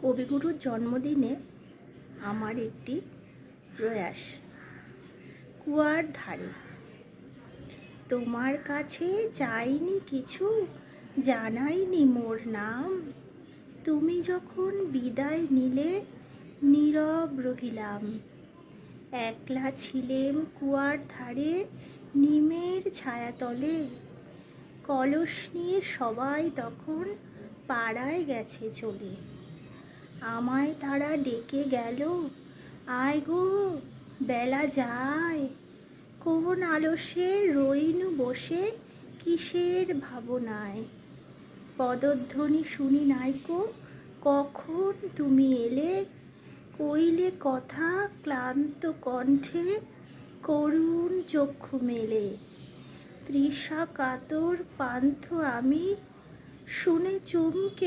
কবিগুরুর জন্মদিনে আমার একটি প্রয়াস। কুয়ার ধারে তোমার কাছে চাইনি কিছু, জানাইনি মোর নাম। তুমি যখন বিদায় নিলে নীরব রহিলাম। একলা ছিলেম কুয়ার ধারে নিমের ছায়াতলে। কলস নিয়ে সবাই তখন পাড়ায় গেছে চলে। আমায় তারা ডেকে গেল, আয় গো বেলা যায়। কোন আলসে রইনু বসে কিসের ভাবনায়। পদধ্বনি শুনি নাইকো, কখন তুমি এলে। কইলে কথা ক্লান্ত কণ্ঠে, করুণ চক্ষু মেলে। তৃষা কাতর পান্থ আমি, শুনে চমকে